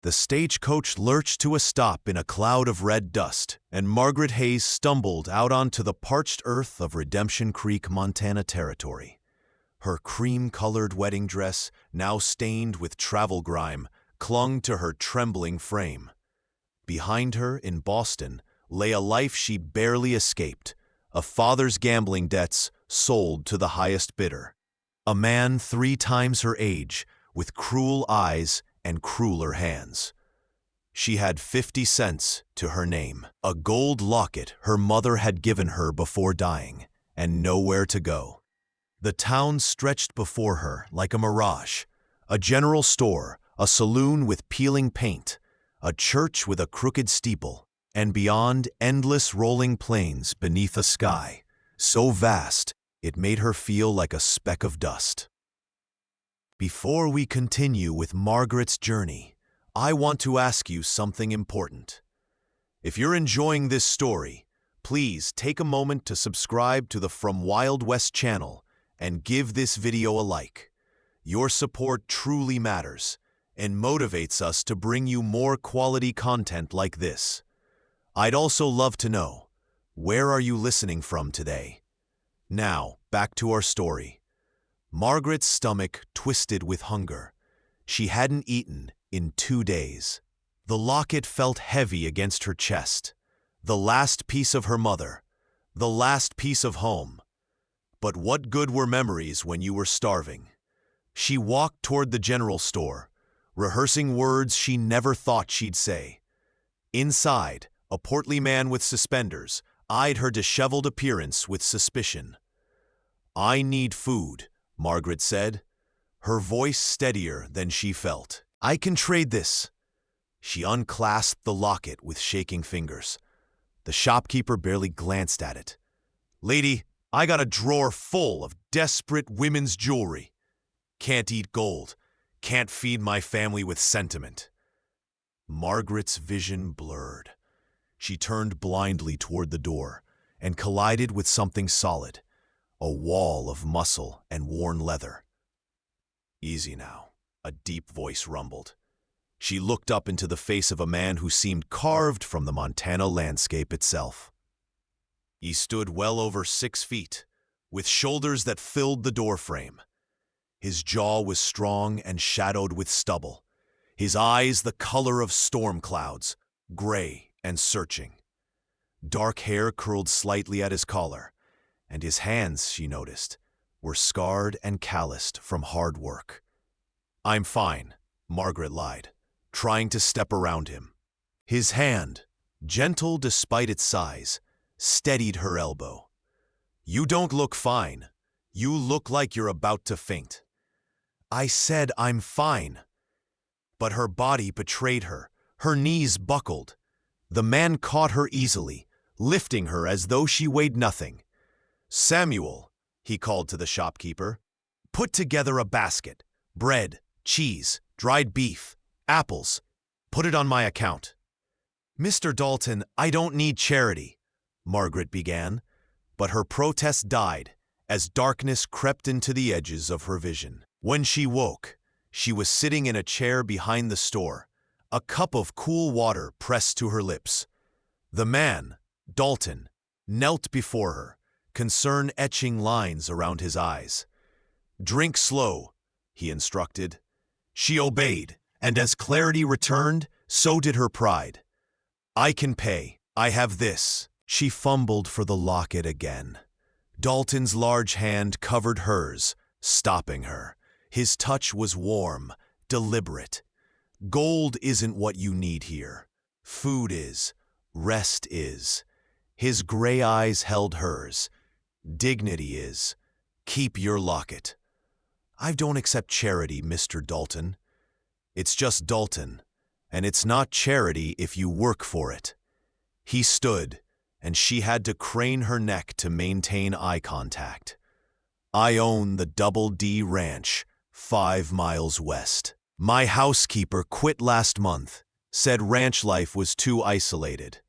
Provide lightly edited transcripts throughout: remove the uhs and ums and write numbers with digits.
The stagecoach lurched to a stop in a cloud of red dust, and Margaret Hayes stumbled out onto the parched earth of Redemption Creek, Montana territory. Her cream-colored wedding dress, now stained with travel grime, clung to her trembling frame. Behind her, in Boston, lay a life she barely escaped, a father's gambling debts sold to the highest bidder. A man 3 times her age, with cruel eyes and crueler hands. She had 50 cents to her name, a gold locket her mother had given her before dying, and nowhere to go. The town stretched before her like a mirage, a general store, a saloon with peeling paint, a church with a crooked steeple, and beyond, endless rolling plains beneath a sky so vast it made her feel like a speck of dust. Before we continue with Margaret's journey, I want to ask you something important. If you're enjoying this story, please take a moment to subscribe to the From Wild West channel and give this video a like. Your support truly matters and motivates us to bring you more quality content like this. I'd also love to know, where are you listening from today? Now, back to our story. Margaret's stomach twisted with hunger. She hadn't eaten in 2 days. The locket felt heavy against her chest. The last piece of her mother. The last piece of home. But what good were memories when you were starving? She walked toward the general store, rehearsing words she never thought she'd say. Inside, a portly man with suspenders eyed her disheveled appearance with suspicion. "I need food," Margaret said, her voice steadier than she felt. "I can trade this." She unclasped the locket with shaking fingers. The shopkeeper barely glanced at it. "Lady, I got a drawer full of desperate women's jewelry. Can't eat gold. Can't feed my family with sentiment." Margaret's vision blurred. She turned blindly toward the door and collided with something solid. A wall of muscle and worn leather. "Easy now," a deep voice rumbled. She looked up into the face of a man who seemed carved from the Montana landscape itself. He stood well over 6 feet, with shoulders that filled the doorframe. His jaw was strong and shadowed with stubble, his eyes the color of storm clouds, gray and searching. Dark hair curled slightly at his collar, and his hands, she noticed, were scarred and calloused from hard work. "I'm fine," Margaret lied, trying to step around him. His hand, gentle despite its size, steadied her elbow. "You don't look fine. You look like you're about to faint." "I said I'm fine." But her body betrayed her. Her knees buckled. The man caught her easily, lifting her as though she weighed nothing. "Samuel," he called to the shopkeeper, "put together a basket. Bread, cheese, dried beef, apples. Put it on my account." "Mr. Dalton, I don't need charity," Margaret began, but her protest died as darkness crept into the edges of her vision. When she woke, she was sitting in a chair behind the store, a cup of cool water pressed to her lips. The man, Dalton, knelt before her, concern etching lines around his eyes. "Drink slow," he instructed. She obeyed, and as clarity returned, so did her pride. "I can pay. I have this." She fumbled for the locket again. Dalton's large hand covered hers, stopping her. His touch was warm, deliberate. "Gold isn't what you need here. Food is. Rest is." His gray eyes held hers. "Dignity is. Keep your locket." "I don't accept charity, Mr. Dalton." "It's just Dalton, and it's not charity if you work for it." He stood, and she had to crane her neck to maintain eye contact. "I own the Double D Ranch, 5 miles west. My housekeeper quit last month, said ranch life was too isolated.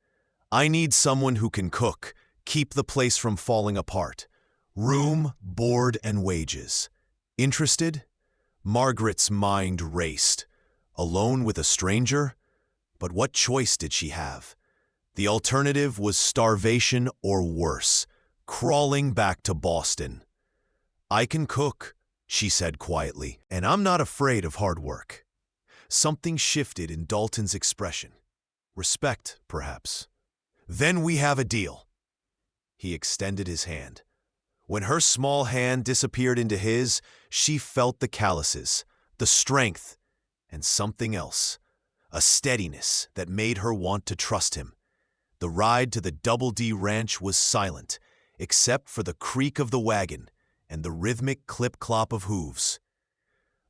I need someone who can cook, keep the place from falling apart. Room, board, and wages. Interested?" Margaret's mind raced. Alone with a stranger? But what choice did she have? The alternative was starvation or worse, crawling back to Boston. "I can cook," she said quietly, "and I'm not afraid of hard work." Something shifted in Dalton's expression. Respect, perhaps. "Then we have a deal." He extended his hand. When her small hand disappeared into his, she felt the calluses, the strength, and something else, a steadiness that made her want to trust him. The ride to the Double D Ranch was silent, except for the creak of the wagon and the rhythmic clip-clop of hooves.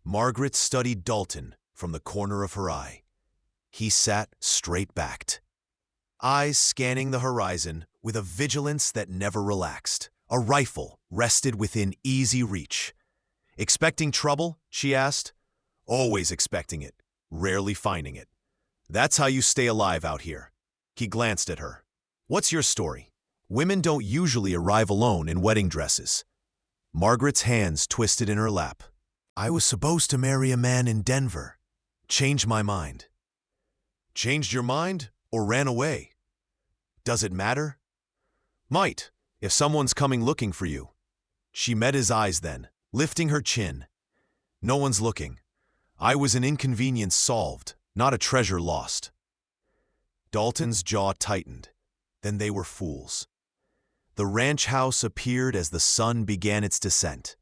Margaret studied Dalton from the corner of her eye. He sat straight-backed, eyes scanning the horizon with a vigilance that never relaxed. A rifle rested within easy reach. "Expecting trouble?" she asked. "Always expecting it, rarely finding it. That's how you stay alive out here." He glanced at her. "What's your story? Women don't usually arrive alone in wedding dresses." Margaret's hands twisted in her lap. "I was supposed to marry a man in Denver. Changed my mind." "Changed your mind or ran away? Does it matter?" "Might, if someone's coming looking for you." She met his eyes then, lifting her chin. "No one's looking. I was an inconvenience solved, not a treasure lost." Dalton's jaw tightened. Then they were fools. The ranch house appeared as the sun began its descent,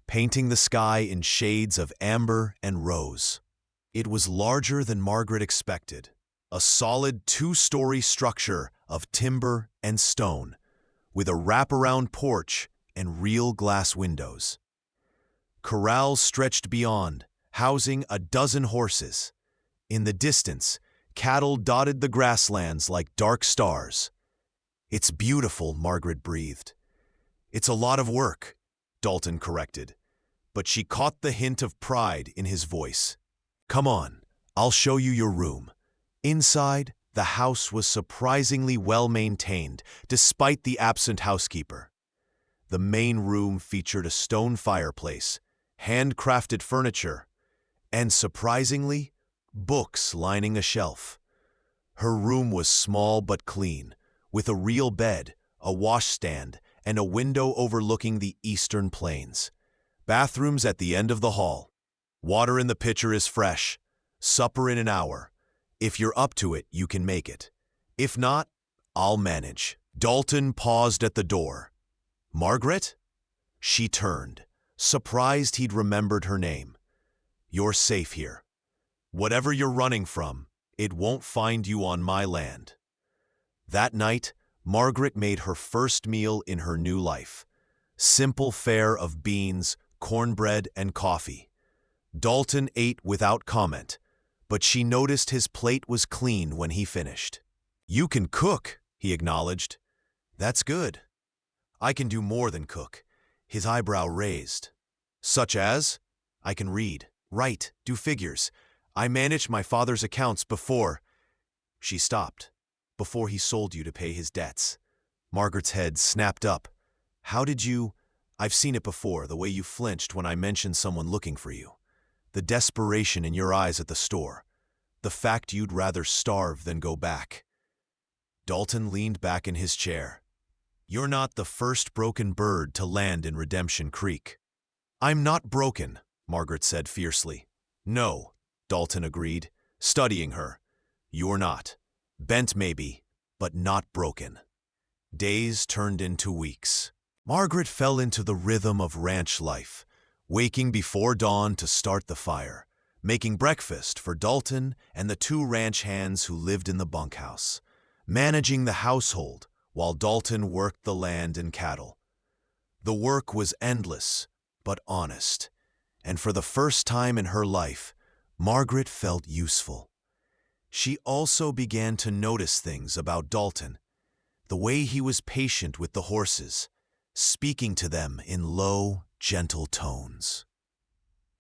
painting the sky in shades of amber and rose. It was larger than Margaret expected, a solid two-story structure of timber and stone, with a wraparound porch and real glass windows. Corrals stretched beyond, housing a dozen horses. In the distance, cattle dotted the grasslands like dark stars. "It's beautiful," Margaret breathed. "It's a lot of work," Dalton corrected, but she caught the hint of pride in his voice. "Come on, I'll show you your room." Inside, the house was surprisingly well-maintained, despite the absent housekeeper. The main room featured a stone fireplace, handcrafted furniture, and surprisingly, books lining a shelf. Her room was small but clean, with a real bed, a washstand, and a window overlooking the eastern plains. Bathrooms at the end of the hall. "Water in the pitcher is fresh. Supper in an hour. If you're up to it, you can make it. If not, I'll manage." Dalton paused at the door. "Margaret?" She turned, surprised he'd remembered her name. "You're safe here. Whatever you're running from, it won't find you on my land." That night, Margaret made her first meal in her new life. Simple fare of beans, cornbread, and coffee. Dalton ate without comment, but she noticed his plate was clean when he finished. "You can cook," he acknowledged. "That's good." "I can do more than cook." His eyebrow raised. "Such as?" "I can read, write, do figures. I managed my father's accounts before—" She stopped. "Before he sold you to pay his debts." Margaret's head snapped up. "How did you—" "I've seen it before, the way you flinched when I mentioned someone looking for you. The desperation in your eyes at the store. The fact you'd rather starve than go back." Dalton leaned back in his chair. "You're not the first broken bird to land in Redemption Creek." "I'm not broken," Margaret said fiercely. "No," Dalton agreed, studying her. "You're not. Bent maybe, but not broken." Days turned into weeks. Margaret fell into the rhythm of ranch life, waking before dawn to start the fire, making breakfast for Dalton and the two ranch hands who lived in the bunkhouse, managing the household while Dalton worked the land and cattle. The work was endless, but honest, and for the first time in her life, Margaret felt useful. She also began to notice things about Dalton, the way he was patient with the horses, speaking to them in low, gentle tones.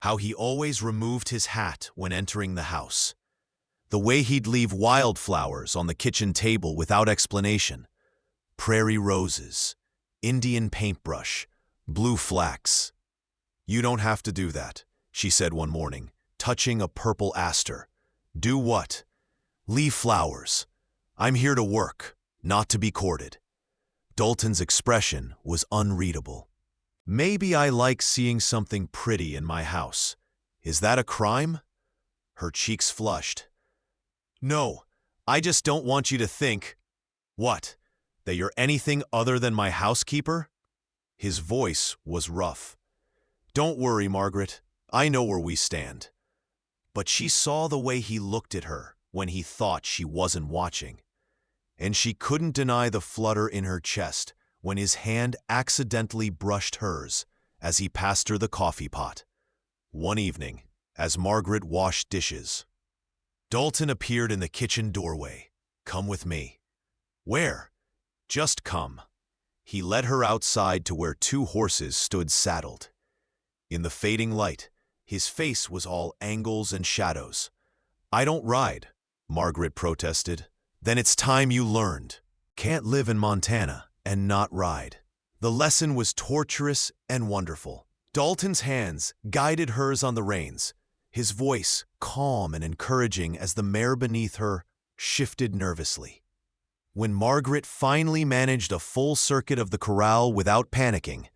How he always removed his hat when entering the house. The way he'd leave wildflowers on the kitchen table without explanation. Prairie roses, Indian paintbrush, blue flax. "You don't have to do that," she said one morning, touching a purple aster. Do what? Leave flowers. I'm here to work, not to be courted. Dalton's expression was unreadable. Maybe I like seeing something pretty in my house. Is that a crime? Her cheeks flushed. No, I just don't want you to think… What? That you're anything other than my housekeeper? His voice was rough. Don't worry, Margaret. I know where we stand. But she saw the way he looked at her when he thought she wasn't watching. And she couldn't deny the flutter in her chest when his hand accidentally brushed hers as he passed her the coffee pot. One evening, as Margaret washed dishes, Dalton appeared in the kitchen doorway. Come with me. Where? Just come. He led her outside to where two horses stood saddled. In the fading light, his face was all angles and shadows. I don't ride, Margaret protested. Then it's time you learned. Can't live in Montana and not ride. The lesson was torturous and wonderful. Dalton's hands guided hers on the reins, his voice calm and encouraging as the mare beneath her shifted nervously. When Margaret finally managed a full circuit of the corral without panicking,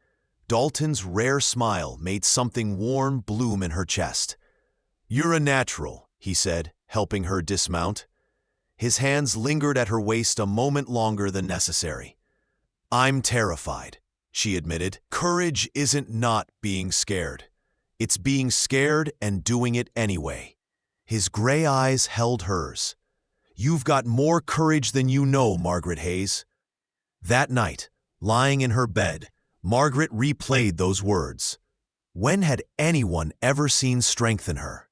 Dalton's rare smile made something warm bloom in her chest. You're a natural, he said, helping her dismount. His hands lingered at her waist a moment longer than necessary. I'm terrified, she admitted. Courage isn't not being scared. It's being scared and doing it anyway. His gray eyes held hers. You've got more courage than you know, Margaret Hayes. That night, lying in her bed, Margaret replayed those words. When had anyone ever seen strength in her?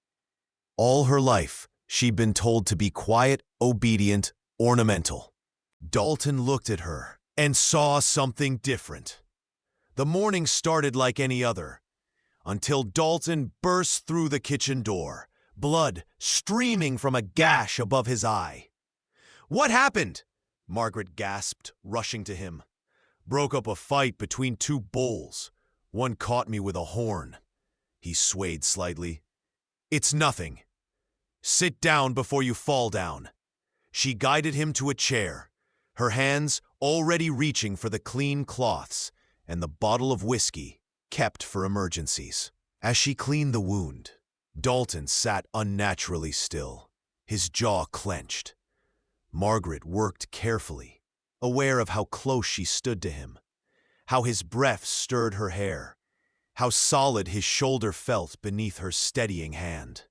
All her life, she'd been told to be quiet, obedient, ornamental. Dalton looked at her and saw something different. The morning started like any other, until Dalton burst through the kitchen door, blood streaming from a gash above his eye. What happened? Margaret gasped, rushing to him. Broke up a fight between two bulls. One caught me with a horn. He swayed slightly. It's nothing. Sit down before you fall down. She guided him to a chair, her hands already reaching for the clean cloths and the bottle of whiskey kept for emergencies. As she cleaned the wound, Dalton sat unnaturally still, his jaw clenched. Margaret worked carefully, aware of how close she stood to him, how his breath stirred her hair, how solid his shoulder felt beneath her steadying hand.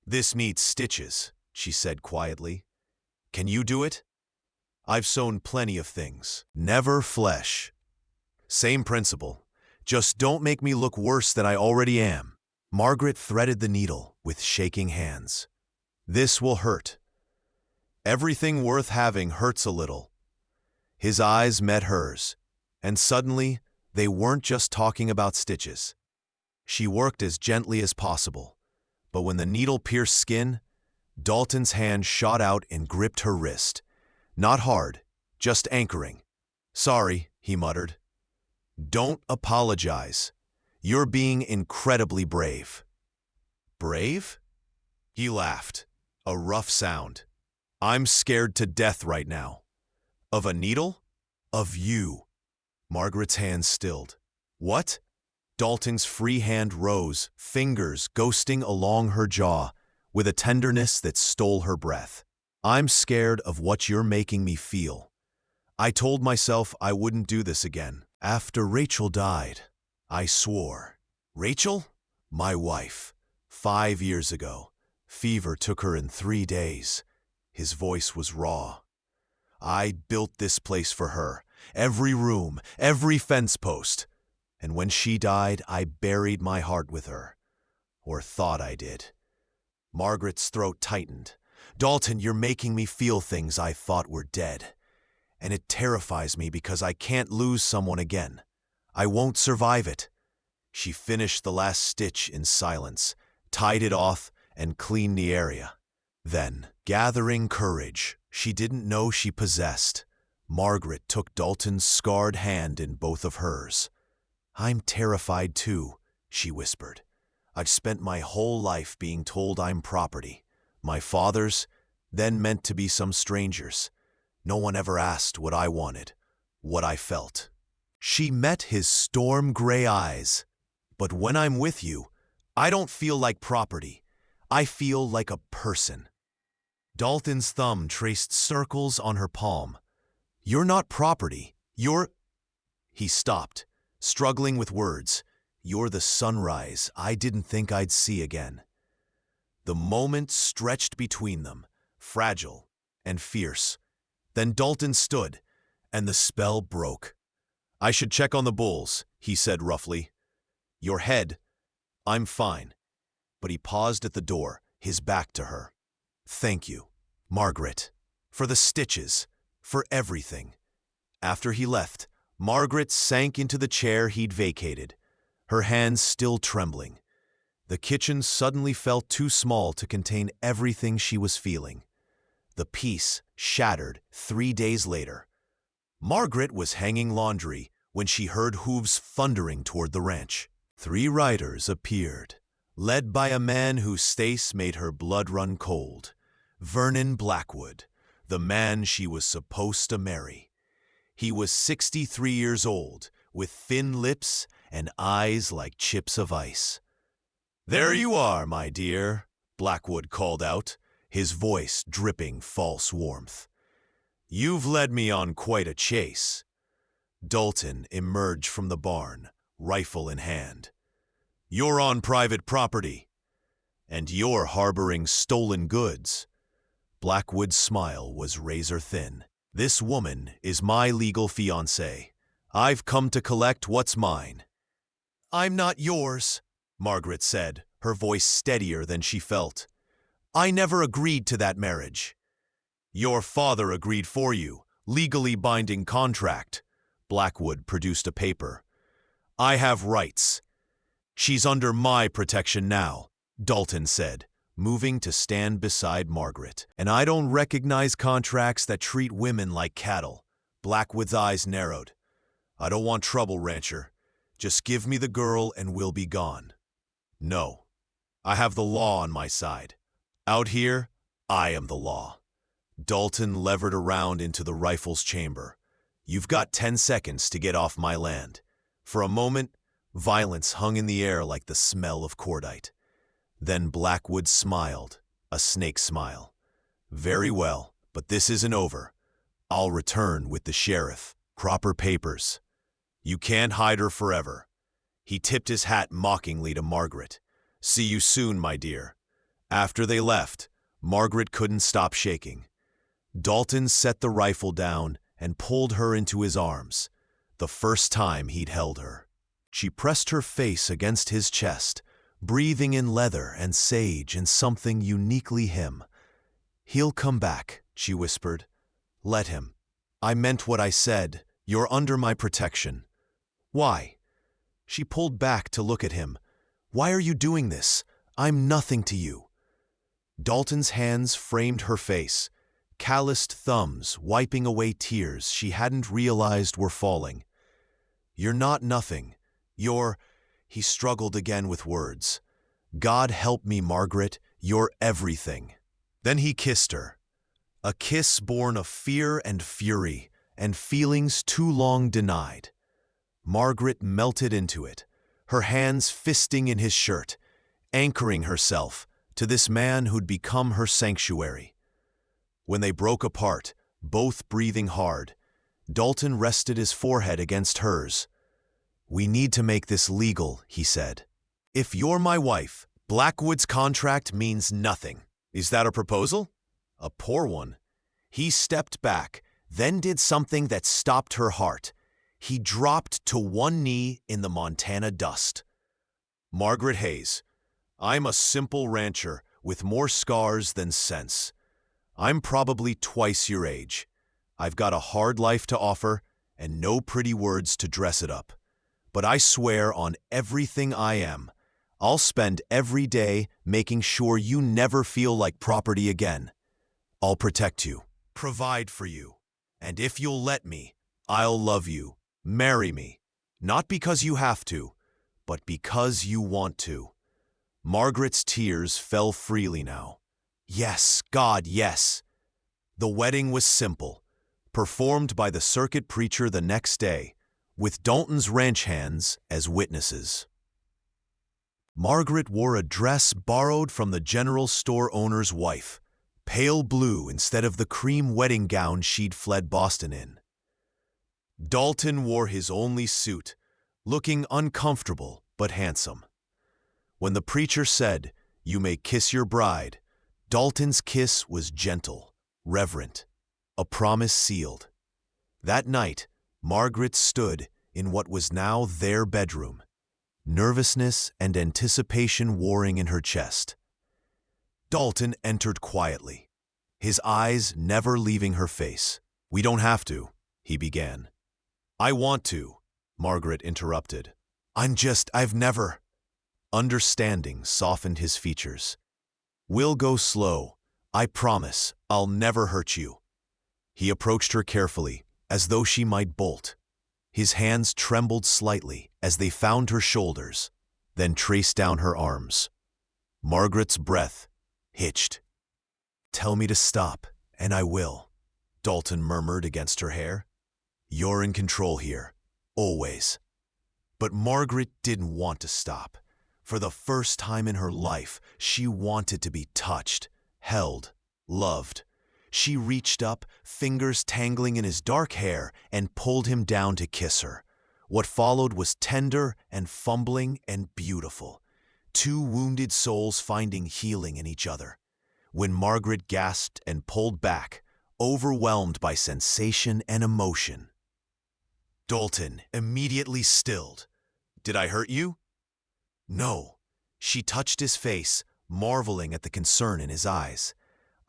This needs stitches, she said quietly. Can you do it? I've sewn plenty of things. Never flesh. Same principle. Just don't make me look worse than I already am. Margaret threaded the needle with shaking hands. This will hurt. Everything worth having hurts a little. His eyes met hers, and suddenly they weren't just talking about stitches. She worked as gently as possible, but when the needle pierced skin, Dalton's hand shot out and gripped her wrist. Not hard, just anchoring. Sorry, he muttered. Don't apologize. You're being incredibly brave. Brave? He laughed, a rough sound. I'm scared to death right now. Of a needle? Of you. Margaret's hand stilled. What? Dalton's free hand rose, fingers ghosting along her jaw, with a tenderness that stole her breath. I'm scared of what you're making me feel. I told myself I wouldn't do this again. After Rachel died, I swore. Rachel? My wife. 5 years ago. Fever took her in 3 days. His voice was raw. I built this place for her. Every room, every fence post. And when she died, I buried my heart with her. Or thought I did. Margaret's throat tightened. Dalton, you're making me feel things I thought were dead. And it terrifies me because I can't lose someone again. I won't survive it. She finished the last stitch in silence, tied it off, and cleaned the area. Then, gathering courage she didn't know she possessed, Margaret took Dalton's scarred hand in both of hers. I'm terrified too, she whispered. I've spent my whole life being told I'm property, My father's, then meant to be some stranger's. No one ever asked what I wanted, what I felt. She met his storm-gray eyes. But when I'm with you, I don't feel like property. I feel like a person. Dalton's thumb traced circles on her palm. You're not property. You're... He stopped, struggling with words. You're the sunrise I didn't think I'd see again. The moment stretched between them, fragile and fierce. Then Dalton stood, and the spell broke. I should check on the bulls, he said roughly. Your head, I'm fine. But he paused at the door, his back to her. Thank you, Margaret, for the stitches, for everything. After he left, Margaret sank into the chair he'd vacated, her hands still trembling. The kitchen suddenly felt too small to contain everything she was feeling. The peace shattered 3 days later. Margaret was hanging laundry when she heard hooves thundering toward the ranch. 3 riders appeared, led by a man whose face made her blood run cold. Vernon Blackwood, the man she was supposed to marry. He was 63 years old, with thin lips and eyes like chips of ice. "There you are, my dear," Blackwood called out, his voice dripping false warmth. "You've led me on quite a chase." Dalton emerged from the barn, rifle in hand. "You're on private property, and you're harboring stolen goods." Blackwood's smile was razor-thin. "This woman is my legal fiancée. I've come to collect what's mine." "I'm not yours," Margaret said, her voice steadier than she felt. "I never agreed to that marriage." "Your father agreed for you, legally binding contract." Blackwood produced a paper. "I have rights." "She's under my protection now," Dalton said, moving to stand beside Margaret. "And I don't recognize contracts that treat women like cattle." Blackwood's eyes narrowed. "I don't want trouble, rancher. Just give me the girl and we'll be gone." "No. I have the law on my side. Out here, I am the law." Dalton levered around into the rifle's chamber. "You've got 10 seconds to get off my land." For a moment, violence hung in the air like the smell of cordite. Then Blackwood smiled, a snake smile. "Very well, but this isn't over. I'll return with the sheriff. Proper papers. You can't hide her forever." He tipped his hat mockingly to Margaret. "See you soon, my dear." After they left, Margaret couldn't stop shaking. Dalton set the rifle down and pulled her into his arms, the first time he'd held her. She pressed her face against his chest, breathing in leather and sage and something uniquely him. "He'll come back," she whispered. "Let him. I meant what I said. You're under my protection." "Why?" She pulled back to look at him. "Why are you doing this? I'm nothing to you." Dalton's hands framed her face, calloused thumbs wiping away tears she hadn't realized were falling. "You're not nothing. You're..." He struggled again with words. "God help me, Margaret. You're everything." Then he kissed her. A kiss born of fear and fury, and feelings too long denied. Margaret melted into it, her hands fisting in his shirt, anchoring herself to this man who'd become her sanctuary. When they broke apart, both breathing hard, Dalton rested his forehead against hers. "We need to make this legal," he said. "If you're my wife, Blackwood's contract means nothing." "Is that a proposal?" "A poor one." He stepped back, then did something that stopped her heart. He dropped to one knee in the Montana dust. "Margaret Hayes, I'm a simple rancher with more scars than sense. I'm probably twice your age. I've got a hard life to offer and no pretty words to dress it up. But I swear on everything I am, I'll spend every day making sure you never feel like property again. I'll protect you, provide for you, and if you'll let me, I'll love you, marry me, not because you have to, but because you want to." Margaret's tears fell freely now. Yes, God, yes. The wedding was simple, performed by the circuit preacher the next day, with Dalton's ranch hands as witnesses. Margaret wore a dress borrowed from the general store owner's wife, pale blue instead of the cream wedding gown she'd fled Boston in. Dalton wore his only suit, looking uncomfortable but handsome. When the preacher said, "You may kiss your bride," Dalton's kiss was gentle, reverent, a promise sealed. That night, Margaret stood in what was now their bedroom, nervousness and anticipation warring in her chest. Dalton entered quietly, his eyes never leaving her face. "We don't have to," he began. "I want to," Margaret interrupted. I've never." Understanding softened his features. "We'll go slow. I promise I'll never hurt you." He approached her carefully, as though she might bolt. His hands trembled slightly as they found her shoulders, then traced down her arms. Margaret's breath hitched. "Tell me to stop, and I will," Dalton murmured against her hair. "You're in control here, always." But Margaret didn't want to stop. For the first time in her life, she wanted to be touched, held, loved. She reached up, fingers tangling in his dark hair, and pulled him down to kiss her. What followed was tender and fumbling and beautiful. Two wounded souls finding healing in each other. When Margaret gasped and pulled back, overwhelmed by sensation and emotion, Dalton immediately stilled. "Did I hurt you?" "No." She touched his face, marveling at the concern in his eyes.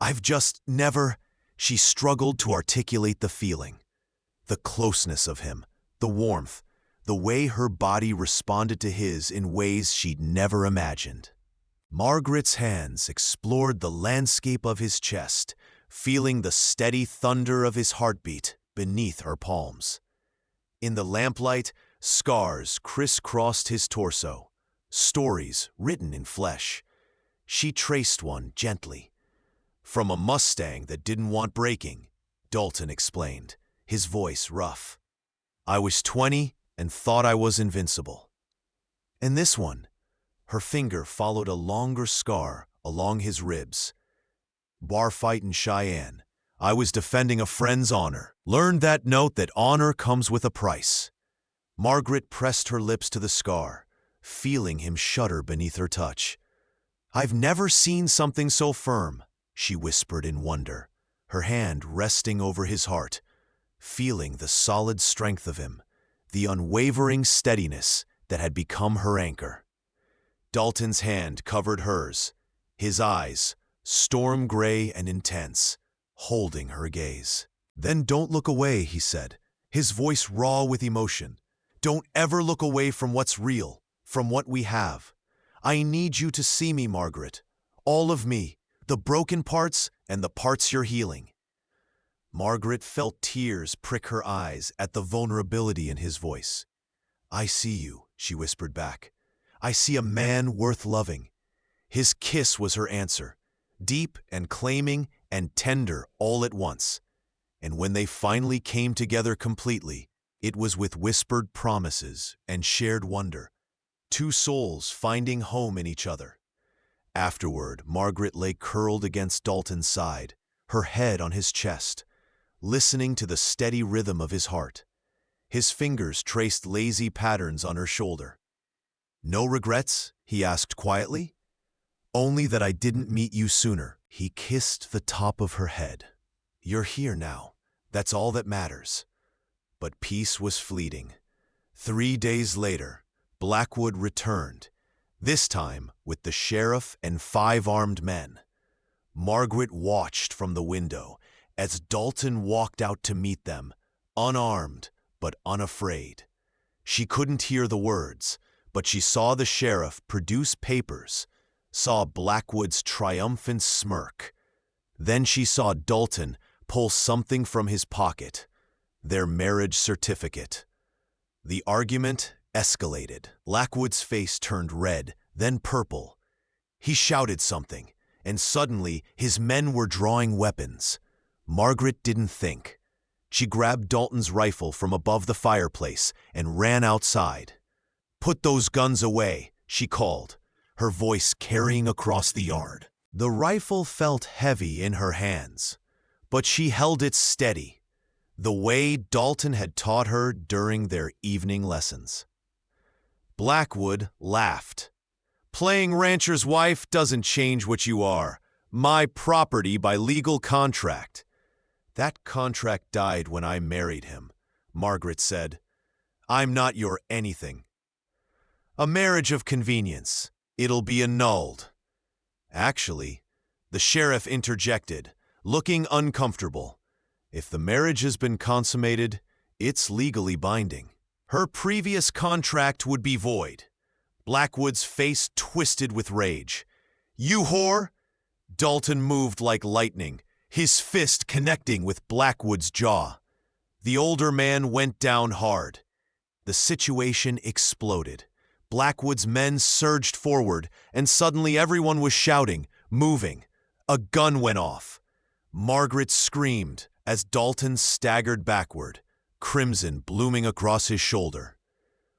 "I've just never—" She struggled to articulate the feeling. The closeness of him, the warmth, the way her body responded to his in ways she'd never imagined. Margaret's hands explored the landscape of his chest, feeling the steady thunder of his heartbeat beneath her palms. In the lamplight, scars crisscrossed his torso. Stories written in flesh. She traced one gently. "From a Mustang that didn't want braking," Dalton explained, his voice rough. "I was 20 and thought I was invincible." And this one, her finger followed a longer scar along his ribs. "Bar fight in Cheyenne. I was defending a friend's honor. Learned that note that honor comes with a price." Margaret pressed her lips to the scar, feeling him shudder beneath her touch. "I've never seen something so firm," she whispered in wonder, her hand resting over his heart, feeling the solid strength of him, the unwavering steadiness that had become her anchor. Dalton's hand covered hers, his eyes, storm gray and intense, holding her gaze. "Then don't look away," he said, his voice raw with emotion. "Don't ever look away from what's real, from what we have. I need you to see me, Margaret. All of me, the broken parts and the parts you're healing." Margaret felt tears prick her eyes at the vulnerability in his voice. "I see you," she whispered back. "I see a man worth loving." His kiss was her answer, deep and claiming and tender all at once. And when they finally came together completely, it was with whispered promises and shared wonder. Two souls finding home in each other. Afterward, Margaret lay curled against Dalton's side, her head on his chest, listening to the steady rhythm of his heart. His fingers traced lazy patterns on her shoulder. "No regrets?" he asked quietly. "Only that I didn't meet you sooner." He kissed the top of her head. "You're here now. That's all that matters." But peace was fleeting. 3 days later, Blackwood returned, this time with the sheriff and 5 armed men. Margaret watched from the window as Dalton walked out to meet them, unarmed but unafraid. She couldn't hear the words, but she saw the sheriff produce papers, saw Blackwood's triumphant smirk. Then she saw Dalton pull something from his pocket, their marriage certificate. The argument escalated. Blackwood's face turned red, then purple. He shouted something, and suddenly his men were drawing weapons. Margaret didn't think. She grabbed Dalton's rifle from above the fireplace and ran outside. "Put those guns away," she called, her voice carrying across the yard. The rifle felt heavy in her hands, but she held it steady, the way Dalton had taught her during their evening lessons. Blackwood laughed. "Playing rancher's wife doesn't change what you are. My property by legal contract." "That contract died when I married him," Margaret said. "I'm not your anything." "A marriage of convenience. It'll be annulled." "Actually," the sheriff interjected, looking uncomfortable, "if the marriage has been consummated, it's legally binding. Her previous contract would be void." Blackwood's face twisted with rage. "You whore!" Dalton moved like lightning, his fist connecting with Blackwood's jaw. The older man went down hard. The situation exploded. Blackwood's men surged forward, and suddenly everyone was shouting, moving. A gun went off. Margaret screamed as Dalton staggered backward, crimson blooming across his shoulder.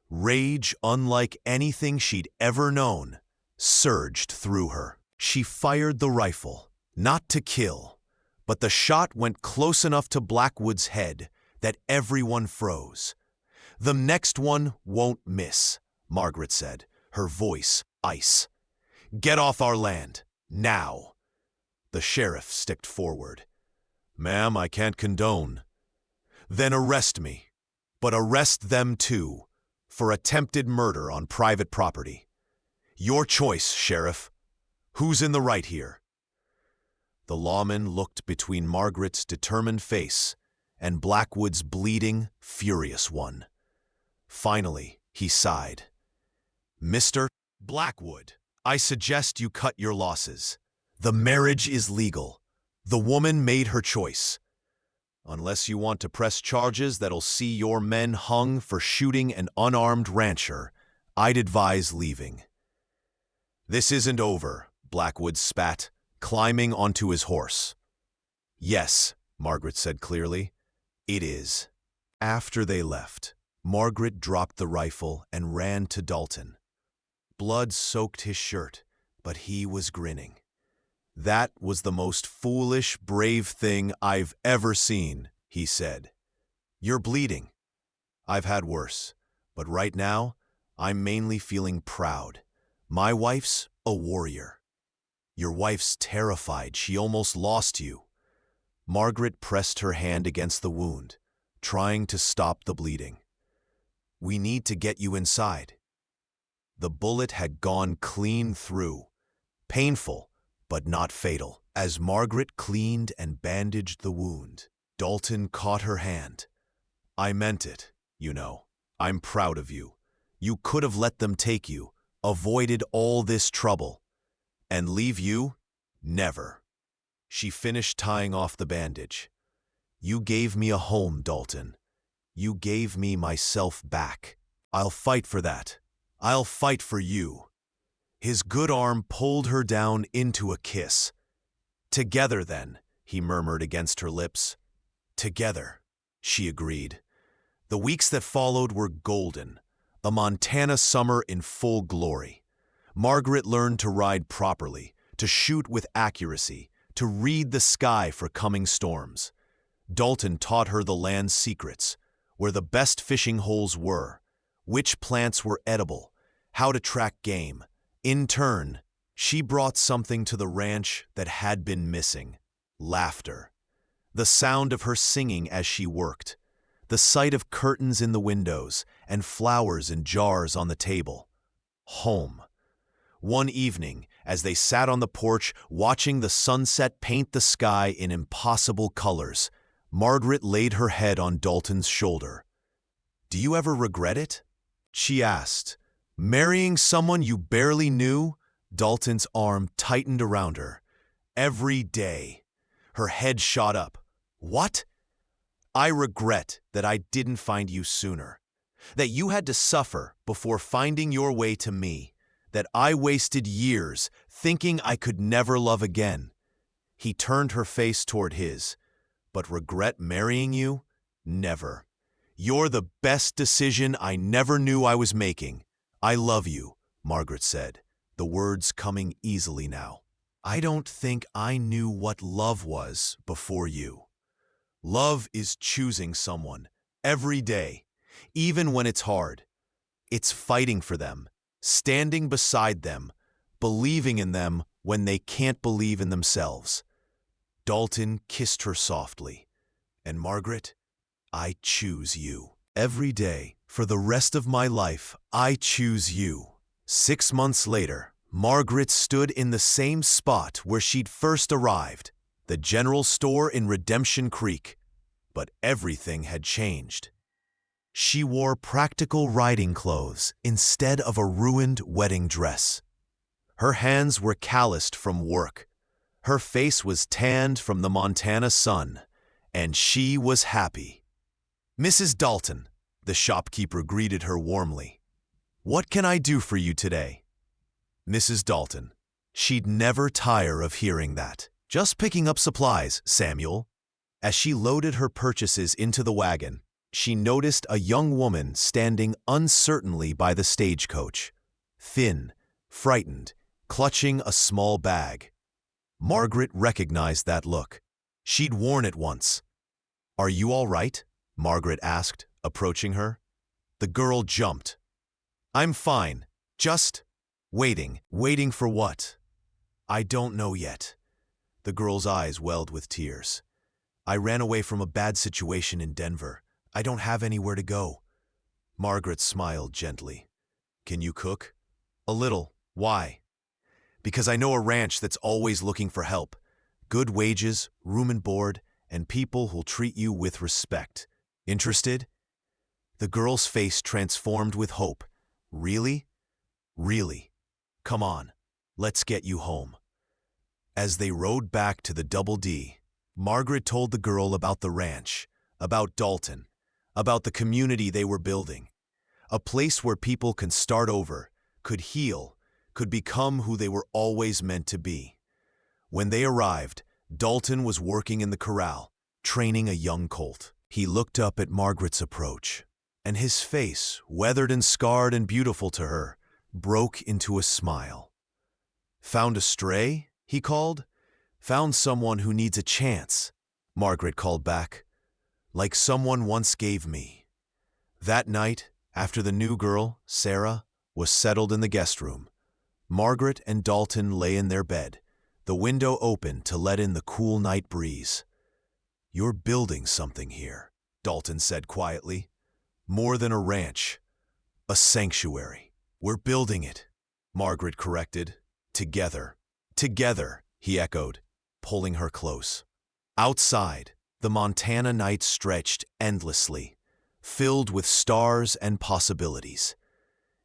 Rage, unlike anything she'd ever known, surged through her. She fired the rifle, not to kill, but the shot went close enough to Blackwood's head that everyone froze. "The next one won't miss," Margaret said, her voice ice. "Get off our land, now." The sheriff stepped forward. "Ma'am, I can't condone." "Then arrest me, but arrest them too, for attempted murder on private property. Your choice, Sheriff. Who's in the right here?" The lawman looked between Margaret's determined face and Blackwood's bleeding, furious one. Finally, he sighed. "Mr. Blackwood, I suggest you cut your losses. The marriage is legal. The woman made her choice. Unless you want to press charges that'll see your men hung for shooting an unarmed rancher, I'd advise leaving." "This isn't over," Blackwood spat, climbing onto his horse. "Yes," Margaret said clearly, "it is." After they left, Margaret dropped the rifle and ran to Dalton. Blood soaked his shirt, but he was grinning. "That was the most foolish, brave thing I've ever seen," he said. "You're bleeding. I've had worse, but right now, I'm mainly feeling proud. My wife's a warrior. Your wife's terrified she almost lost you." Margaret pressed her hand against the wound, trying to stop the bleeding. "We need to get you inside." The bullet had gone clean through. Painful, but not fatal. As Margaret cleaned and bandaged the wound, Dalton caught her hand. "I meant it, you know. I'm proud of you. You could have let them take you, avoided all this trouble. And leave you? Never." She finished tying off the bandage. "You gave me a home, Dalton. You gave me myself back. I'll fight for that. I'll fight for you." His good arm pulled her down into a kiss. "Together, then," he murmured against her lips. "Together," she agreed. The weeks that followed were golden, a Montana summer in full glory. Margaret learned to ride properly, to shoot with accuracy, to read the sky for coming storms. Dalton taught her the land's secrets, where the best fishing holes were, which plants were edible, how to track game. In turn, she brought something to the ranch that had been missing: laughter. The sound of her singing as she worked, the sight of curtains in the windows and flowers in jars on the table. Home. One evening, as they sat on the porch watching the sunset paint the sky in impossible colors, Margaret laid her head on Dalton's shoulder. "Do you ever regret it?" she asked. "Marrying someone you barely knew?" Dalton's arm tightened around her. "Every day." Her head shot up. "What?" "I regret that I didn't find you sooner. That you had to suffer before finding your way to me. that I wasted years thinking I could never love again." He turned her face toward his. "But regret marrying you? Never. You're the best decision I never knew I was making. I love you," Margaret said, the words coming easily now. "I don't think I knew what love was before you. Love is choosing someone every day, even when it's hard. It's fighting for them, standing beside them, believing in them when they can't believe in themselves." Dalton kissed her softly. "And Margaret, I choose you. Every day, for the rest of my life, I choose you." 6 months later, Margaret stood in the same spot where she'd first arrived, the general store in Redemption Creek. But everything had changed. She wore practical riding clothes instead of a ruined wedding dress. Her hands were calloused from work. Her face was tanned from the Montana sun, and she was happy. "Mrs. Dalton," the shopkeeper greeted her warmly. "What can I do for you today?" Mrs. Dalton. She'd never tire of hearing that. "Just picking up supplies, Samuel." As she loaded her purchases into the wagon, she noticed a young woman standing uncertainly by the stagecoach, thin, frightened, clutching a small bag. Margaret recognized that look. She'd worn it once. "Are you all right?" Margaret asked, approaching her. The girl jumped. "I'm fine. Just waiting." "Waiting for what?" "I don't know yet." The girl's eyes welled with tears. "I ran away from a bad situation in Denver. I don't have anywhere to go." Margaret smiled gently. "Can you cook?" "A little. Why?" "Because I know a ranch that's always looking for help. Good wages, room and board, and people who'll treat you with respect. Interested?" The girl's face transformed with hope. "Really? Really? Come on, let's get you home." As they rode back to the Double D, Margaret told the girl about the ranch, about Dalton, about the community they were building. A place where people can start over, could heal, could become who they were always meant to be. When they arrived, Dalton was working in the corral, training a young colt. He looked up at Margaret's approach, and his face, weathered and scarred and beautiful to her, broke into a smile. "Found a stray?" he called. "Found someone who needs a chance," Margaret called back. "Like someone once gave me." That night, after the new girl, Sarah, was settled in the guest room, Margaret and Dalton lay in their bed, the window open to let in the cool night breeze. "You're building something here," Dalton said quietly. "More than a ranch, a sanctuary." "We're building it," Margaret corrected. "Together." "Together," he echoed, pulling her close. Outside, the Montana night stretched endlessly, filled with stars and possibilities.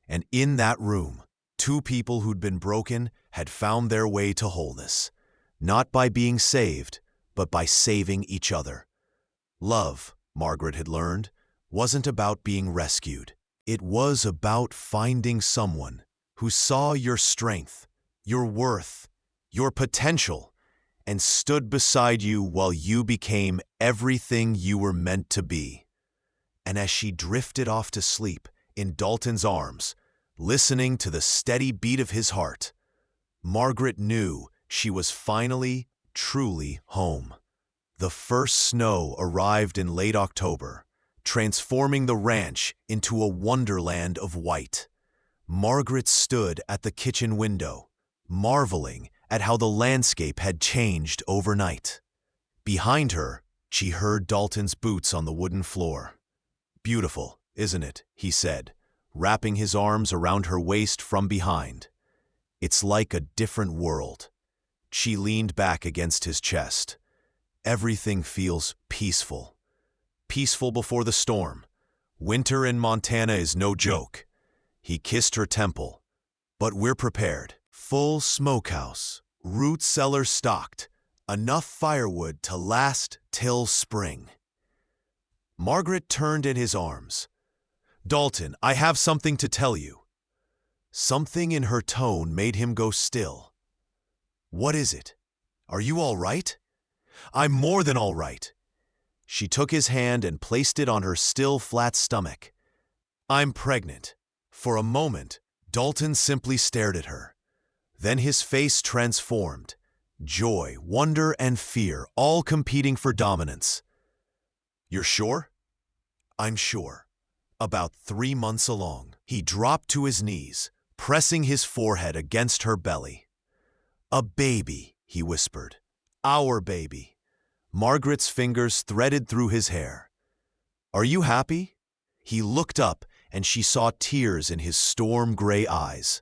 And in that room, two people who'd been broken had found their way to wholeness, not by being saved, but by saving each other. Love, Margaret had learned, wasn't about being rescued. It was about finding someone who saw your strength, your worth, your potential, and stood beside you while you became everything you were meant to be. And as she drifted off to sleep in Dalton's arms, listening to the steady beat of his heart, Margaret knew she was finally, truly home. The first snow arrived in late October, transforming the ranch into a wonderland of white. Margaret stood at the kitchen window, marveling at how the landscape had changed overnight. Behind her, she heard Dalton's boots on the wooden floor. "Beautiful, isn't it?" he said, wrapping his arms around her waist from behind. "It's like a different world." She leaned back against his chest. "Everything feels peaceful. Peaceful before the storm. Winter in Montana is no joke." He kissed her temple. "But we're prepared. Full smokehouse, root cellar stocked, enough firewood to last till spring." Margaret turned in his arms. "Dalton, I have something to tell you." Something in her tone made him go still. "What is it? Are you all right?" "I'm more than all right." She took his hand and placed it on her still flat stomach. "I'm pregnant." For a moment, Dalton simply stared at her. Then his face transformed. Joy, wonder, and fear, all competing for dominance. "You're sure?" "I'm sure." About 3 months along, he dropped to his knees, pressing his forehead against her belly. "A baby," he whispered. "Our baby." Margaret's fingers threaded through his hair. "Are you happy?" He looked up, and she saw tears in his storm-gray eyes.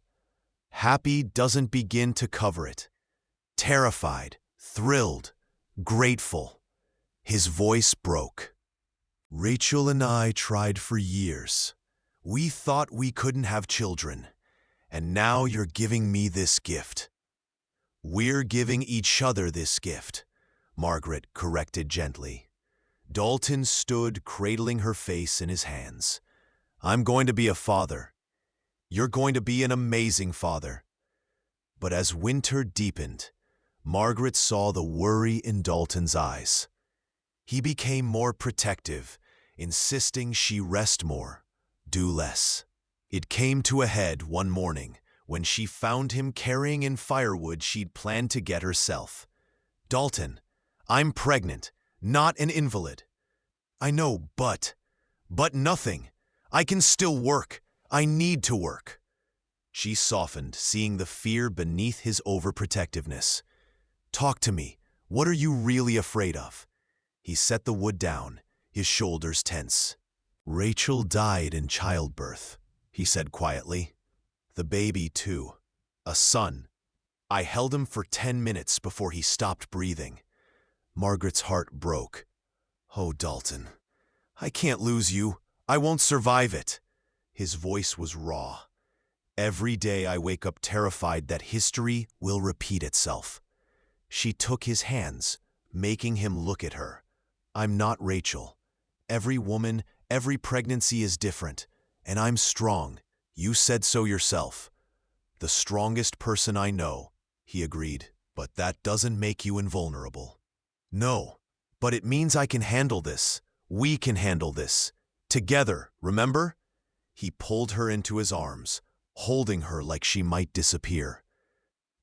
Happy doesn't begin to cover it. Terrified, thrilled, grateful. His voice broke. "Rachel and I tried for years. We thought we couldn't have children, and now you're giving me this gift." "We're giving each other this gift," Margaret corrected gently. Dalton stood cradling her face in his hands. "I'm going to be a father. You're going to be an amazing father." But as winter deepened, Margaret saw the worry in Dalton's eyes. He became more protective, insisting she rest more, do less. It came to a head one morning when she found him carrying in firewood she'd planned to get herself. "Dalton, I'm pregnant, not an invalid." "I know, but nothing. I can still work. I need to work." She softened, seeing the fear beneath his overprotectiveness. "Talk to me. What are you really afraid of?" He set the wood down, his shoulders tense. "Rachel died in childbirth," he said quietly. "The baby, too. A son. I held him for 10 minutes before he stopped breathing." Margaret's heart broke. "Oh, Dalton, I can't lose you. I won't survive it." His voice was raw. "Every day I wake up terrified that history will repeat itself." She took his hands, making him look at her. "I'm not Rachel. Every woman, every pregnancy is different, and I'm strong. You said so yourself." "The strongest person I know," he agreed, "but that doesn't make you invulnerable." "No, but it means I can handle this. We can handle this. Together, remember?" He pulled her into his arms, holding her like she might disappear.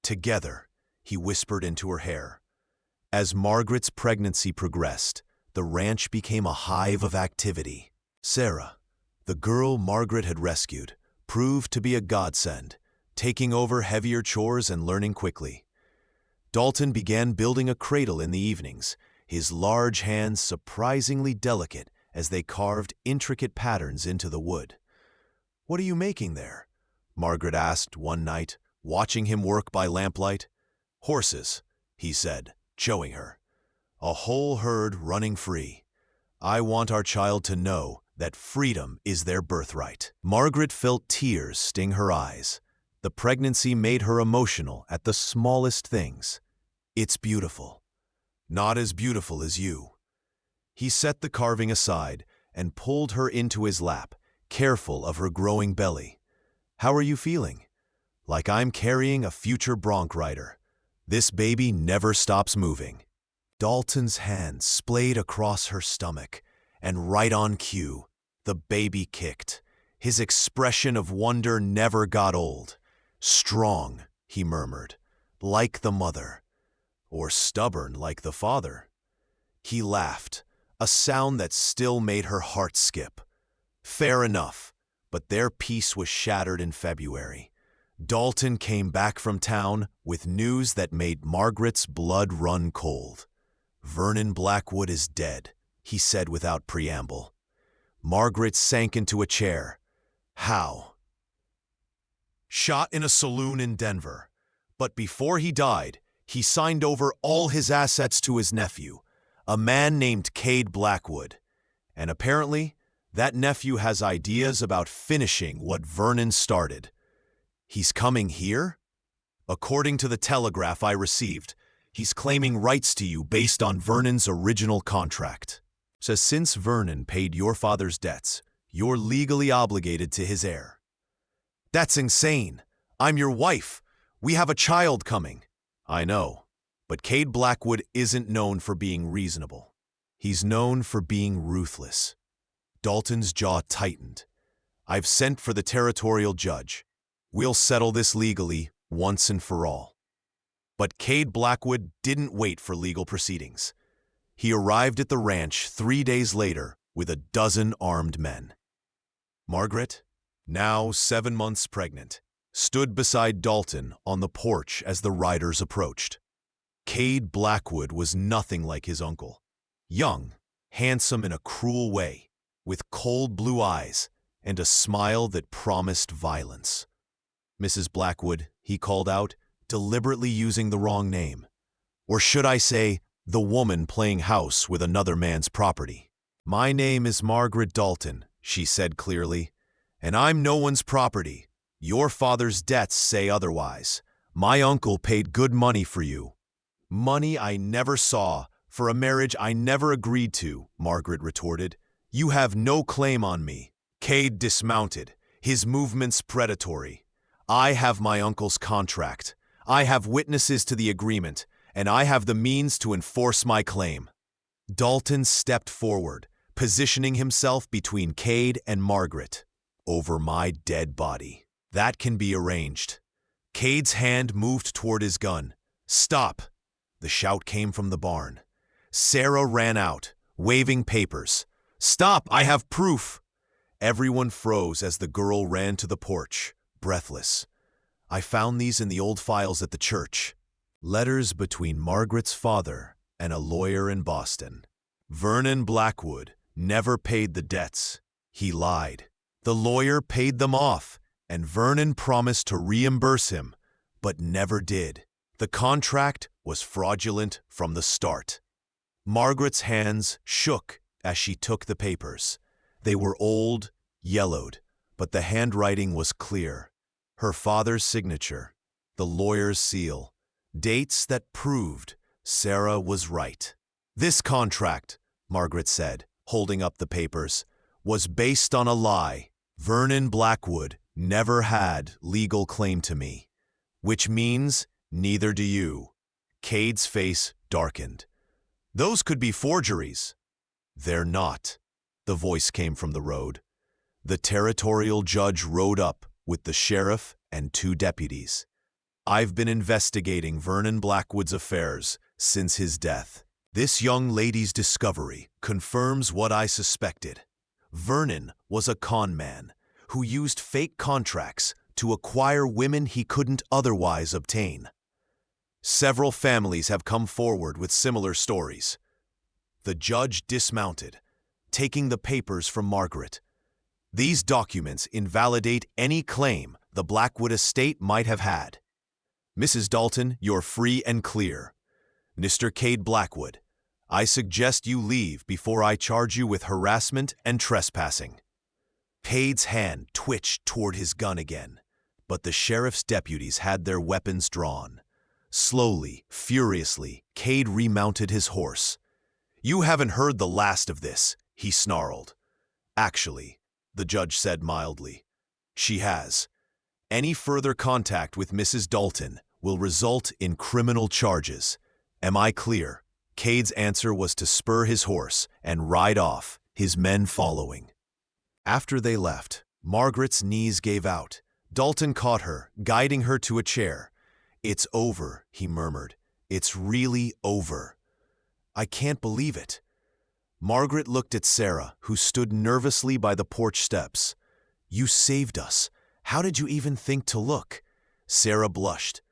"Together," he whispered into her hair. As Margaret's pregnancy progressed, the ranch became a hive of activity. Sarah, the girl Margaret had rescued, proved to be a godsend, taking over heavier chores and learning quickly. Dalton began building a cradle in the evenings, his large hands surprisingly delicate as they carved intricate patterns into the wood. "What are you making there?" Margaret asked one night, watching him work by lamplight. "Horses," he said, showing her. "A whole herd running free. I want our child to know that freedom is their birthright." Margaret felt tears sting her eyes. The pregnancy made her emotional at the smallest things. "It's beautiful. Not as beautiful as you." He set the carving aside and pulled her into his lap, careful of her growing belly. "How are you feeling?" "Like I'm carrying a future bronc rider. This baby never stops moving." Dalton's hand splayed across her stomach, and right on cue, the baby kicked. His expression of wonder never got old. "Strong," he murmured, "like the mother. Or stubborn like the father." He laughed, a sound that still made her heart skip. Fair enough, but their peace was shattered in February. Dalton came back from town with news that made Margaret's blood run cold. "Vernon Blackwood is dead," he said without preamble. Margaret sank into a chair. "How?" "Shot in a saloon in Denver. But before he died, he signed over all his assets to his nephew, a man named Cade Blackwood. And apparently, that nephew has ideas about finishing what Vernon started. He's coming here? According to the telegraph I received, he's claiming rights to you based on Vernon's original contract. So since Vernon paid your father's debts, you're legally obligated to his heir." That's insane. I'm your wife. We have a child coming. I know, but Cade Blackwood isn't known for being reasonable. He's known for being ruthless. Dalton's jaw tightened. I've sent for the territorial judge. We'll settle this legally, once and for all. But Cade Blackwood didn't wait for legal proceedings. He arrived at the ranch 3 days later with a dozen armed men. Margaret, now 7 months pregnant, stood beside Dalton on the porch as the riders approached. Cade Blackwood was nothing like his uncle. Young, handsome in a cruel way, with cold blue eyes and a smile that promised violence. Mrs. Blackwood, he called out, deliberately using the wrong name. Or should I say, the woman playing house with another man's property. My name is Margaret Dalton, she said clearly, and I'm no one's property. Your father's debts say otherwise. My uncle paid good money for you. Money I never saw, for a marriage I never agreed to, Margaret retorted. You have no claim on me. Cade dismounted, his movements predatory. I have my uncle's contract. I have witnesses to the agreement, and I have the means to enforce my claim. Dalton stepped forward, positioning himself between Cade and Margaret. Over my dead body. That can be arranged. Cade's hand moved toward his gun. Stop! The shout came from the barn. Sarah ran out, waving papers. Stop! I have proof! Everyone froze as the girl ran to the porch, breathless. I found these in the old files at the church. Letters between Margaret's father and a lawyer in Boston. Vernon Blackwood never paid the debts. He lied. The lawyer paid them off, and Vernon promised to reimburse him, but never did. The contract was fraudulent from the start. Margaret's hands shook as she took the papers. They were old, yellowed, but the handwriting was clear. Her father's signature, the lawyer's seal, dates that proved Sarah was right. This contract, Margaret said, holding up the papers, was based on a lie. Vernon Blackwood never had legal claim to me, which means neither do you. Cade's face darkened. Those could be forgeries. They're not. The voice came from the road. The territorial judge rode up with the sheriff and 2 deputies. I've been investigating Vernon Blackwood's affairs since his death. This young lady's discovery confirms what I suspected. Vernon was a con man who used fake contracts to acquire women he couldn't otherwise obtain. Several families have come forward with similar stories. The judge dismounted, taking the papers from Margaret. These documents invalidate any claim the Blackwood estate might have had. Mrs. Dalton, you're free and clear. Mr. Cade Blackwood, I suggest you leave before I charge you with harassment and trespassing. Cade's hand twitched toward his gun again, but the sheriff's deputies had their weapons drawn. Slowly, furiously, Cade remounted his horse. You haven't heard the last of this, he snarled. Actually, the judge said mildly, she has. Any further contact with Mrs. Dalton will result in criminal charges. Am I clear? Cade's answer was to spur his horse and ride off, his men following. After they left, Margaret's knees gave out. Dalton caught her, guiding her to a chair. It's over, he murmured. It's really over. I can't believe it. Margaret looked at Sarah, who stood nervously by the porch steps. You saved us. How did you even think to look? Sarah blushed.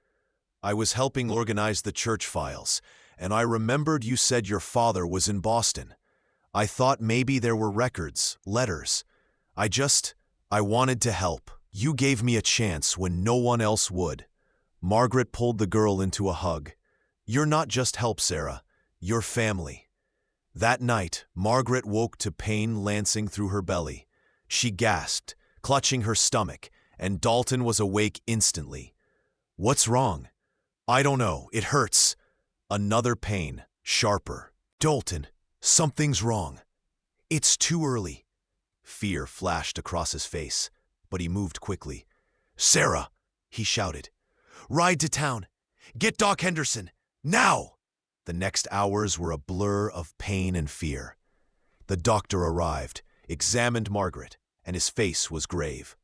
I was helping organize the church files, and I remembered you said your father was in Boston. I thought maybe there were records, letters. I wanted to help. You gave me a chance when no one else would. Margaret pulled the girl into a hug. You're not just help, Sarah. You're family. That night, Margaret woke to pain lancing through her belly. She gasped, clutching her stomach, and Dalton was awake instantly. What's wrong? I don't know. It hurts. Another pain, sharper. Dalton, something's wrong. It's too early. Fear flashed across his face, but he moved quickly. "Sarah," he shouted, "ride to town. Get Doc Henderson, now!" The next hours were a blur of pain and fear. The doctor arrived, examined Margaret, and his face was grave.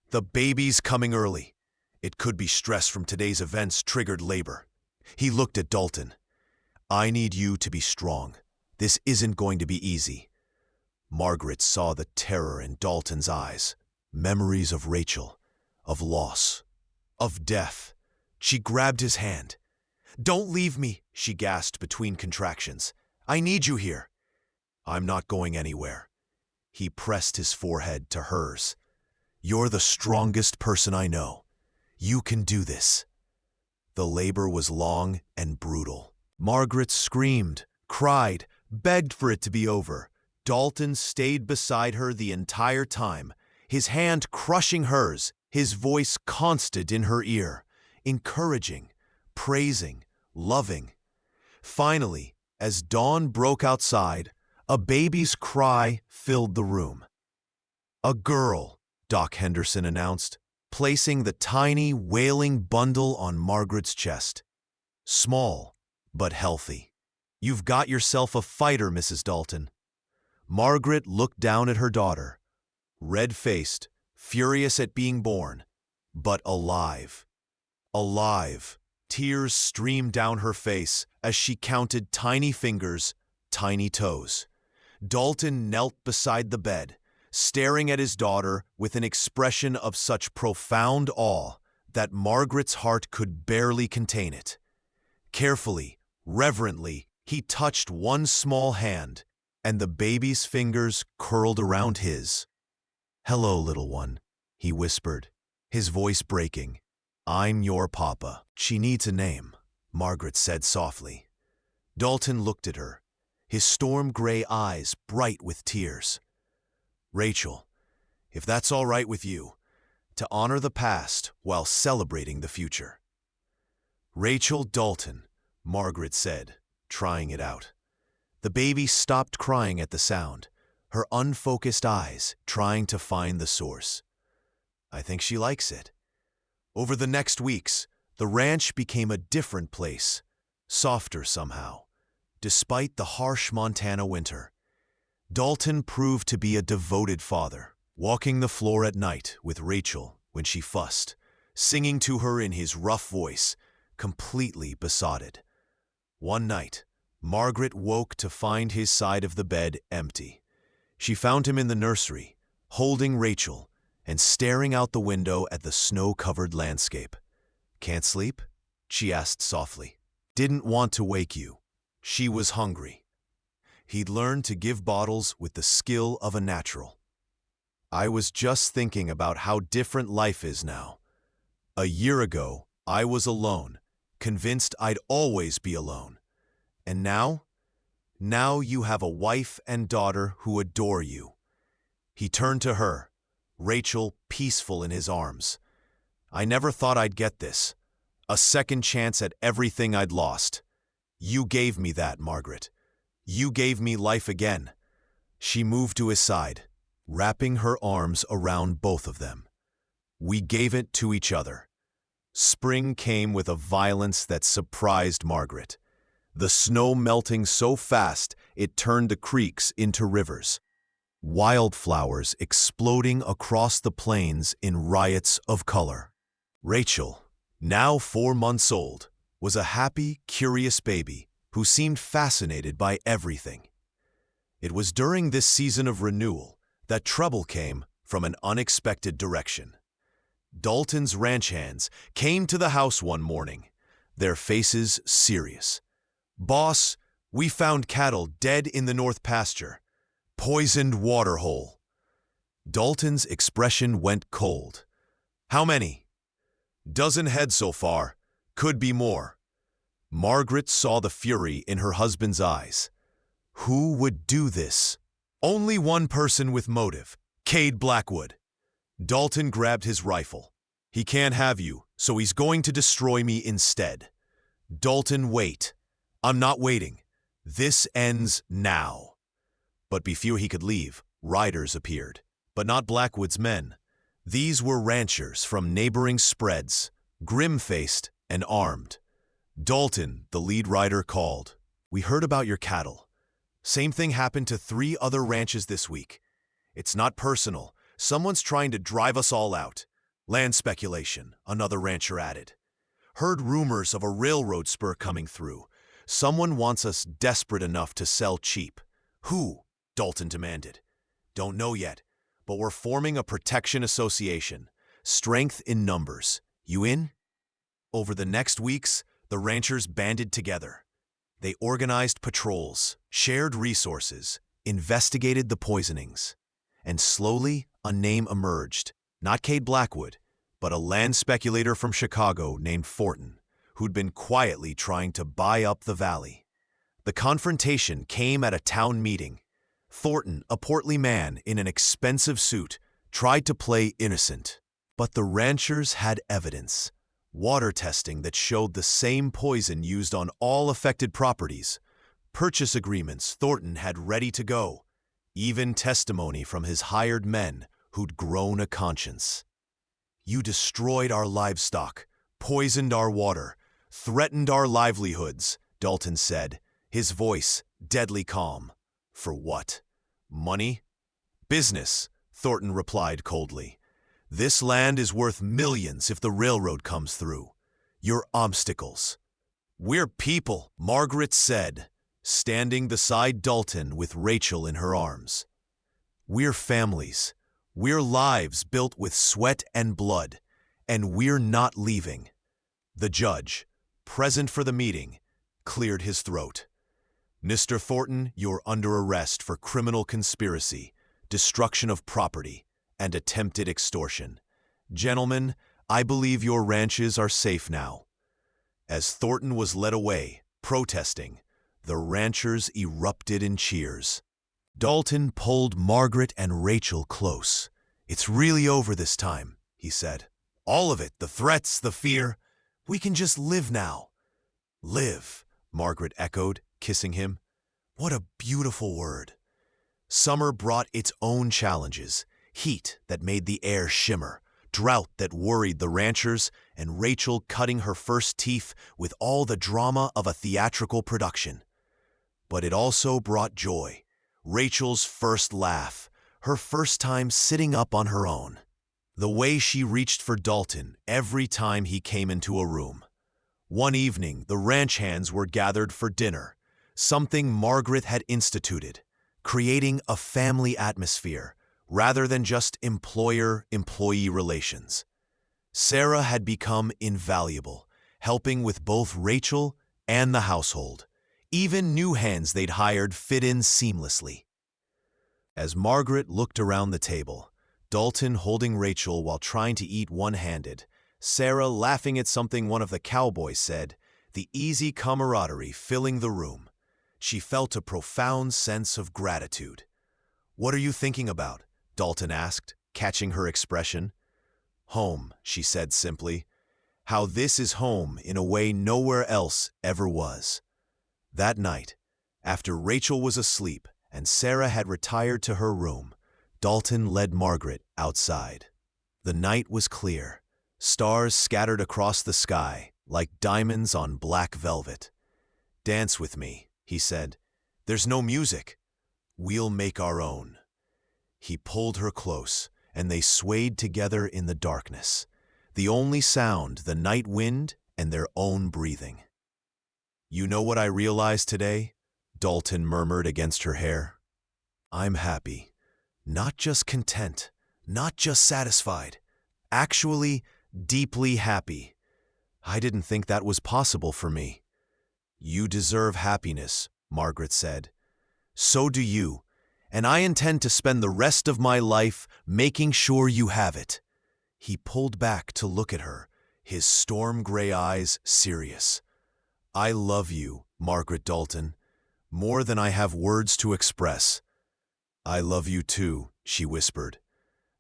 "The baby's coming early. It could be stress from today's events triggered labor." He looked at Dalton. "I need you to be strong. This isn't going to be easy." Margaret saw the terror in Dalton's eyes, memories of Rachel, of loss, of death. She grabbed his hand. "Don't leave me," she gasped between contractions. "I need you here." "I'm not going anywhere." He pressed his forehead to hers. "You're the strongest person I know. You can do this." The labor was long and brutal. Margaret screamed, cried, begged for it to be over. Dalton stayed beside her the entire time, his hand crushing hers, his voice constant in her ear, encouraging, praising, loving. Finally, as dawn broke outside, a baby's cry filled the room. "A girl," Doc Henderson announced, placing the tiny, wailing bundle on Margaret's chest. "Small, but healthy. You've got yourself a fighter, Mrs. Dalton." Margaret looked down at her daughter, red-faced, furious at being born, but alive. Alive. Tears streamed down her face as she counted tiny fingers, tiny toes. Dalton knelt beside the bed, staring at his daughter with an expression of such profound awe that Margaret's heart could barely contain it. Carefully, reverently, he touched one small hand, and the baby's fingers curled around his. "Hello, little one," he whispered, his voice breaking. "I'm your papa." "She needs a name," Margaret said softly. Dalton looked at her, his storm-gray eyes bright with tears. "Rachel, if that's all right with you, to honor the past while celebrating the future." "Rachel Dalton," Margaret said, trying it out. The baby stopped crying at the sound, her unfocused eyes trying to find the source. "I think she likes it." Over the next weeks, the ranch became a different place, softer somehow, despite the harsh Montana winter. Dalton proved to be a devoted father, walking the floor at night with Rachel when she fussed, singing to her in his rough voice, completely besotted. One night, Margaret woke to find his side of the bed empty. She found him in the nursery, holding Rachel and staring out the window at the snow-covered landscape. "Can't sleep?" she asked softly. "Didn't want to wake you." She was hungry. He'd learned to give bottles with the skill of a natural. "I was just thinking about how different life is now. A year ago, I was alone, convinced I'd always be alone. And now? Now you have a wife and daughter who adore you." He turned to her, Rachel peaceful in his arms. "I never thought I'd get this. A second chance at everything I'd lost. You gave me that, Margaret. You gave me life again." She moved to his side, wrapping her arms around both of them. "We gave it to each other." Spring came with a violence that surprised Margaret. The snow melting so fast it turned the creeks into rivers. Wildflowers exploding across the plains in riots of color. Rachel, now 4 months old, was a happy, curious baby who seemed fascinated by everything. It was during this season of renewal that trouble came from an unexpected direction. Dalton's ranch hands came to the house one morning, their faces serious. "Boss, we found cattle dead in the north pasture. Poisoned water hole." Dalton's expression went cold. "How many?" "Dozen head so far. Could be more." Margaret saw the fury in her husband's eyes. Who would do this? Only one person with motive, Cade Blackwood. Dalton grabbed his rifle. "He can't have you, so he's going to destroy me instead." "Dalton, wait." "I'm not waiting. This ends now." But before he could leave, riders appeared, but not Blackwood's men. These were ranchers from neighboring spreads, grim-faced and armed. Dalton, the lead rider, called. "We heard about your cattle. Same thing happened to 3 other ranches this week. It's not personal. Someone's trying to drive us all out. Land speculation," another rancher added. "Heard rumors of a railroad spur coming through. Someone wants us desperate enough to sell cheap." "Who?" Dalton demanded. "Don't know yet, but we're forming a protection association. Strength in numbers. You in?" Over the next weeks, the ranchers banded together. They organized patrols, shared resources, investigated the poisonings. And slowly, a name emerged. Not Cade Blackwood, but a land speculator from Chicago named Thornton, who'd been quietly trying to buy up the valley. The confrontation came at a town meeting. Thornton, a portly man in an expensive suit, tried to play innocent. But the ranchers had evidence. Water testing that showed the same poison used on all affected properties. Purchase agreements Thornton had ready to go. Even testimony from his hired men who'd grown a conscience. "You destroyed our livestock, poisoned our water, threatened our livelihoods," Dalton said, his voice deadly calm. "For what? Money?" "Business," Thornton replied coldly. "This land is worth millions if the railroad comes through. You're obstacles." "We're people," Margaret said, standing beside Dalton with Rachel in her arms. "We're families. We're lives built with sweat and blood, and we're not leaving." The judge, present for the meeting, cleared his throat. "Mr. Thornton, you're under arrest for criminal conspiracy, destruction of property, and attempted extortion. Gentlemen, I believe your ranches are safe now." As Thornton was led away, protesting, the ranchers erupted in cheers. Dalton pulled Margaret and Rachel close. "It's really over this time," he said. "All of it, the threats, the fear. We can just live now." "Live," Margaret echoed, kissing him. "What a beautiful word." Summer brought its own challenges. Heat that made the air shimmer, drought that worried the ranchers, and Rachel cutting her first teeth with all the drama of a theatrical production. But it also brought joy. Rachel's first laugh, her first time sitting up on her own. The way she reached for Dalton every time he came into a room. One evening, the ranch hands were gathered for dinner, something Margaret had instituted, creating a family atmosphere rather than just employer-employee relations. Sarah had become invaluable, helping with both Rachel and the household. Even new hands they'd hired fit in seamlessly. As Margaret looked around the table, Dalton holding Rachel while trying to eat one-handed, Sarah laughing at something one of the cowboys said, the easy camaraderie filling the room. She felt a profound sense of gratitude. "What are you thinking about?" Dalton asked, catching her expression. "Home," she said simply. "How this is home in a way nowhere else ever was." That night, after Rachel was asleep and Sarah had retired to her room, Dalton led Margaret outside. The night was clear, stars scattered across the sky like diamonds on black velvet. "Dance with me," he said. "There's no music. We'll make our own." He pulled her close, and they swayed together in the darkness, the only sound the night wind and their own breathing. "You know what I realized today?" Dalton murmured against her hair. "I'm happy. Not just content, not just satisfied. Actually, deeply happy. I didn't think that was possible for me." "You deserve happiness," Margaret said. "So do you, and I intend to spend the rest of my life making sure you have it." He pulled back to look at her, his storm-gray eyes serious. "I love you, Margaret Dalton, more than I have words to express." "I love you too," she whispered.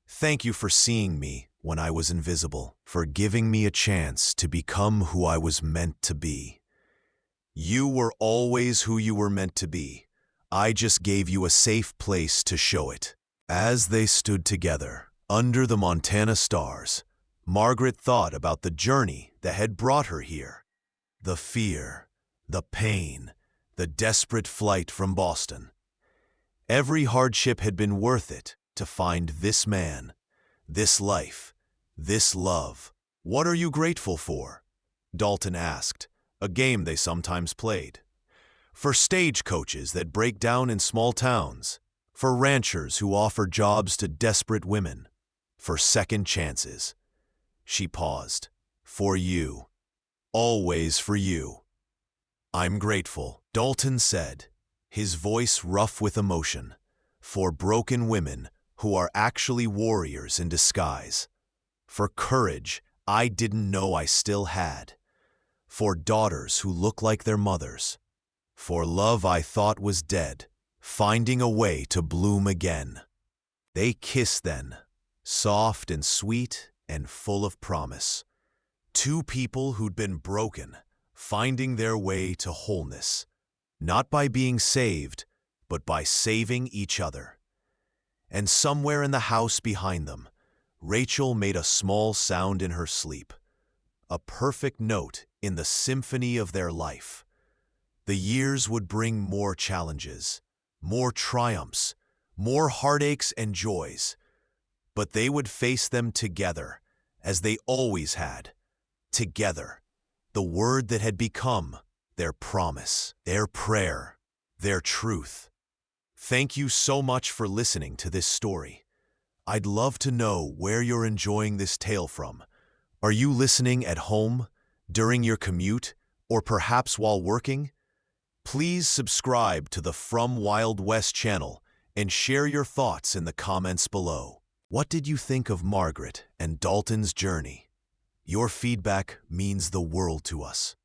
"Thank you for seeing me when I was invisible, for giving me a chance to become who I was meant to be." "You were always who you were meant to be. I just gave you a safe place to show it." As they stood together, Under the Montana stars, Margaret thought about the journey that had brought her here. The fear, the pain, the desperate flight from Boston. Every hardship had been worth it to find this man, this life, this love. "What are you grateful for?" Dalton asked, a game they sometimes played. "For stagecoaches that break down in small towns, for ranchers who offer jobs to desperate women, for second chances." She paused. "For you. Always for you." "I'm grateful," Dalton said, his voice rough with emotion, "for broken women who are actually warriors in disguise, for courage I didn't know I still had, for daughters who look like their mothers, for love I thought was dead, finding a way to bloom again." They kissed then, soft and sweet and full of promise. Two people who'd been broken, finding their way to wholeness, not by being saved, but by saving each other. And somewhere in the house behind them, Rachel made a small sound in her sleep, a perfect note in the symphony of their life. The years would bring more challenges, more triumphs, more heartaches and joys, but they would face them together, as they always had, together, the word that had become their promise, their prayer, their truth. Thank you so much for listening to this story. I'd love to know where you're enjoying this tale from. Are you listening at home, during your commute, or perhaps while working? Please subscribe to the From Wild West channel and share your thoughts in the comments below. What did you think of Margaret and Dalton's journey? Your feedback means the world to us.